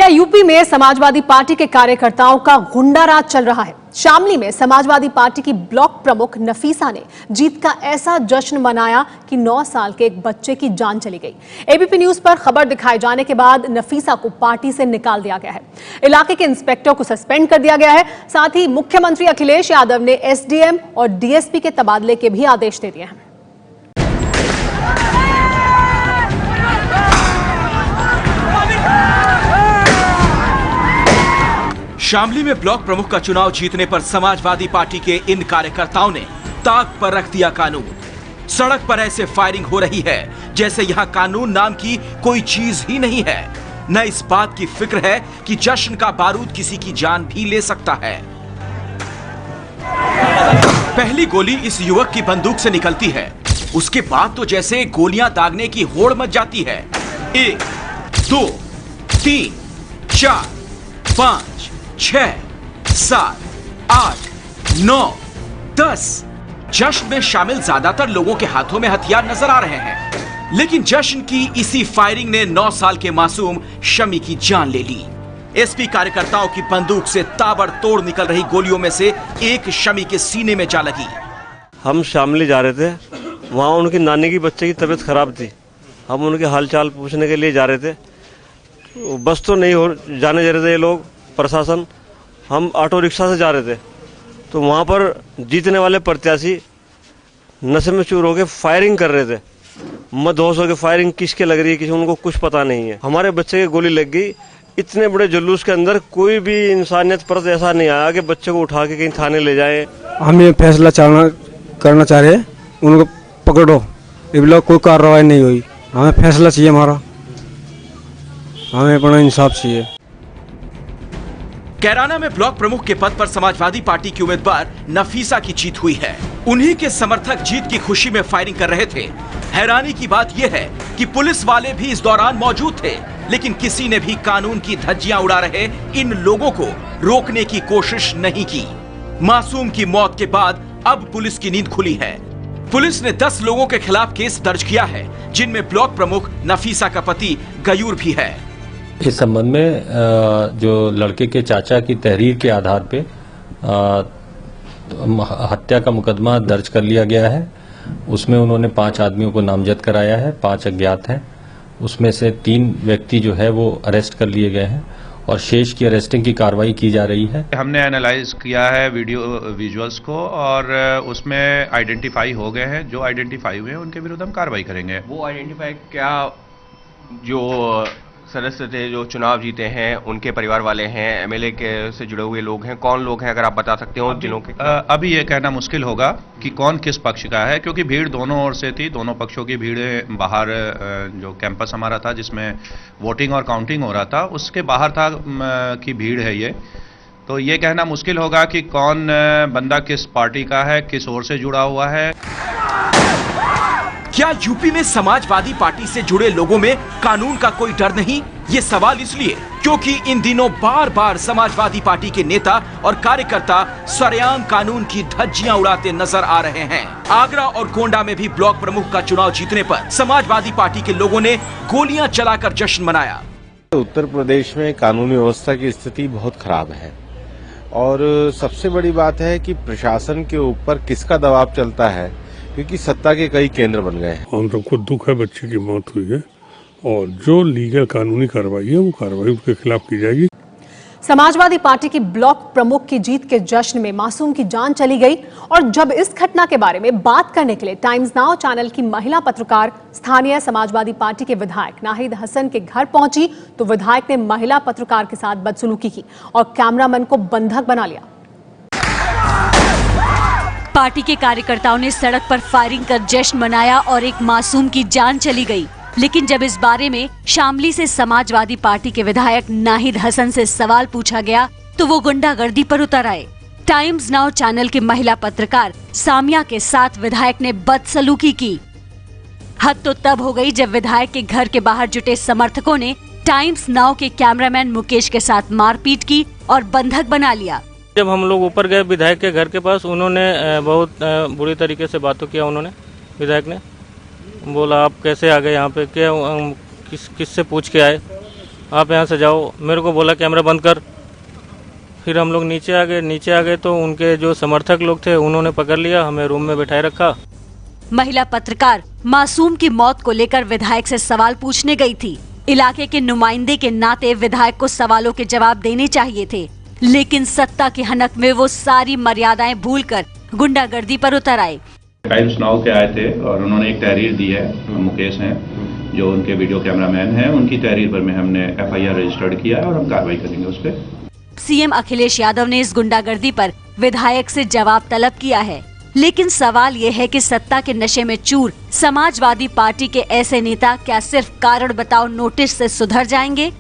क्या यूपी में समाजवादी पार्टी के कार्यकर्ताओं का गुंडा राज चल रहा है? शामली में समाजवादी पार्टी की ब्लॉक प्रमुख नफीसा ने जीत का ऐसा जश्न मनाया कि 9 साल के एक बच्चे की जान चली गई। एबीपी न्यूज पर खबर दिखाए जाने के बाद नफीसा को पार्टी से निकाल दिया गया है। इलाके के इंस्पेक्टर को सस्पेंड कर दिया गया है। साथ ही मुख्यमंत्री अखिलेश यादव ने एसडीएम और डीएसपी के तबादले के भी आदेश दे दिए हैं। शामली में ब्लॉक प्रमुख का चुनाव जीतने पर समाजवादी पार्टी के इन कार्यकर्ताओं ने ताक पर रख दिया कानून। सड़क पर ऐसे फायरिंग हो रही है जैसे यहाँ कानून नाम की कोई चीज ही नहीं है। न इस बात की फिक्र है कि जश्न का बारूद किसी की जान भी ले सकता है। पहली गोली इस युवक की बंदूक से निकलती है, उसके बाद तो जैसे गोलियां दागने की होड़ मच जाती है। 1, 2, 3, 4, 5, 6, 7, 8, 9, 10। जश्न में शामिल ज्यादातर लोगों के हाथों में हथियार नजर आ रहे हैं, लेकिन जश्न की इसी फायरिंग ने 9 साल के मासूम शमी की जान ले ली। एसपी कार्यकर्ताओं की बंदूक से ताबड़तोड़ निकल रही गोलियों में से एक शमी के सीने में जा लगी। हम शामली जा रहे थे, वहाँ उनकी नानी की बच्चे की तबीयत खराब थी। हम उनके हालचाल पूछने के लिए जा रहे थे। बस तो नहीं हो जाने दे रहे थे ये लोग, प्रशासन। हम ऑटो रिक्शा से जा रहे थे तो वहाँ पर जीतने वाले प्रत्याशी नशे में चूर होकर फायरिंग कर रहे थे। मदहोश होकर फायरिंग किसके लग रही है किसी उनको कुछ पता नहीं है। हमारे बच्चे की गोली लग गई। इतने बड़े जुलूस के अंदर कोई भी इंसानियत परत ऐसा नहीं आया कि बच्चे को उठा के कहीं थाने ले जाए। हम ये फैसला करना चाह रहे हैं, उनको पकड़ो। ये कोई कार्रवाई नहीं हुई, हमें फैसला चाहिए, हमारा हमें अपना इंसाफ चाहिए। कैराना में ब्लॉक प्रमुख के पद पर समाजवादी पार्टी की उम्मीदवार नफीसा की जीत हुई है। उन्हीं के समर्थक जीत की खुशी में फायरिंग कर रहे थे। हैरानी की बात यह है कि पुलिस वाले भी इस दौरान मौजूद थे, लेकिन किसी ने भी कानून की धज्जियां उड़ा रहे इन लोगों को रोकने की कोशिश नहीं की। मासूम की मौत के बाद अब पुलिस की नींद खुली है। पुलिस ने 10 लोगों के खिलाफ केस दर्ज किया है, जिनमें ब्लॉक प्रमुख नफीसा का पति गयूर भी है। इस संबंध में जो लड़के के चाचा की तहरीर के आधार पे हत्या का मुकदमा दर्ज कर लिया गया है। उसमें उन्होंने 5 आदमियों को नामजद कराया है, 5 अज्ञात हैं। उसमें से 3 व्यक्ति जो है वो अरेस्ट कर लिए गए हैं और शेष की अरेस्टिंग की कार्रवाई की जा रही है। हमने एनालाइज किया है वीडियो विजुअल्स को और उसमें आइडेंटिफाई हो गए हैं। जो आइडेंटिफाई हुए हैं उनके विरुद्ध हम कार्रवाई करेंगे। वो आइडेंटिफाई क्या जो सदस्य थे जो चुनाव जीते हैं, उनके परिवार वाले हैं, एमएलए के से जुड़े हुए लोग हैं, कौन लोग हैं अगर आप बता सकते हो जिलों के? अभी ये कहना मुश्किल होगा कि कौन किस पक्ष का है, क्योंकि भीड़ दोनों ओर से थी। दोनों पक्षों की भीड़ बाहर जो कैंपस हमारा था जिसमें वोटिंग और काउंटिंग हो रहा था उसके बाहर था की भीड़ है ये। तो ये कहना मुश्किल होगा कि कौन बंदा किस पार्टी का है, किस ओर से जुड़ा हुआ है। क्या यूपी में समाजवादी पार्टी से जुड़े लोगों में कानून का कोई डर नहीं? ये सवाल इसलिए क्योंकि इन दिनों बार बार समाजवादी पार्टी के नेता और कार्यकर्ता सरेआम कानून की धज्जियां उड़ाते नजर आ रहे हैं। आगरा और गोंडा में भी ब्लॉक प्रमुख का चुनाव जीतने पर समाजवादी पार्टी के लोगों ने गोलियां चलाकर जश्न मनाया। उत्तर प्रदेश में कानूनी व्यवस्था की स्थिति बहुत खराब है और सबसे बड़ी बात है कि प्रशासन के ऊपर किसका दबाव चलता है, क्योंकि सत्ता के कई केंद्र बन गए हैं। हम सबको दुख है, बच्चे की मौत हुई है और जो लीगल कानूनी कार्रवाई है वो कार्रवाई उनके खिलाफ की जाएगी। समाजवादी पार्टी की ब्लॉक प्रमुख की जीत के जश्न में मासूम की जान चली गई और जब इस घटना के बारे में बात करने के लिए टाइम्स नाउ चैनल की महिला पत्रकार स्थानीय समाजवादी पार्टी के विधायक नाहिद हसन के घर पहुंची तो विधायक ने महिला पत्रकार के साथ बदसलूकी की और कैमरामैन को बंधक बना लिया। पार्टी के कार्यकर्ताओं ने सड़क पर फायरिंग कर जश्न मनाया और एक मासूम की जान चली गई। लेकिन जब इस बारे में शामली से समाजवादी पार्टी के विधायक नाहिद हसन से सवाल पूछा गया तो वो गुंडागर्दी पर उतर आए। टाइम्स नाउ चैनल के महिला पत्रकार सामिया के साथ विधायक ने बदसलूकी की। हद तो तब हो गई जब विधायक के घर के बाहर जुटे समर्थकों ने टाइम्स नाउ के कैमरामैन मुकेश के साथ मारपीट की और बंधक बना लिया। जब हम लोग ऊपर गए विधायक के घर के पास, उन्होंने बहुत बुरी तरीके से बातों किया। उन्होंने विधायक ने बोला आप कैसे आ गए यहाँ पे, क्या किससे पूछ के आए, आप यहाँ से जाओ, मेरे को बोला कैमरा बंद कर। फिर हम लोग नीचे आ गए तो उनके जो समर्थक लोग थे उन्होंने पकड़ लिया, हमें रूम में बैठाए रखा। महिला पत्रकार मासूम की मौत को लेकर विधायक से सवाल पूछने गई थी। इलाके के नुमाइंदे के नाते विधायक को सवालों के जवाब देने चाहिए थे, लेकिन सत्ता की हनक में वो सारी मर्यादाएं भूलकर गुंडागर्दी पर उतर आए। टाइम्स नाउ के आए थे और उन्होंने एक तहरीर दी है, मुकेश हैं जो उनके वीडियो कैमरामैन हैं, उनकी तहरीर पर में हमने FIR रजिस्टर्ड किया है और हम कार्रवाई करेंगे उस पर। सीएम अखिलेश यादव ने इस गुंडागर्दी पर विधायक से जवाब तलब किया है, लेकिन सवाल ये है कि सत्ता के नशे में चूर समाजवादी पार्टी के ऐसे नेता क्या सिर्फ कारण बताओ नोटिस से सुधर जाएंगे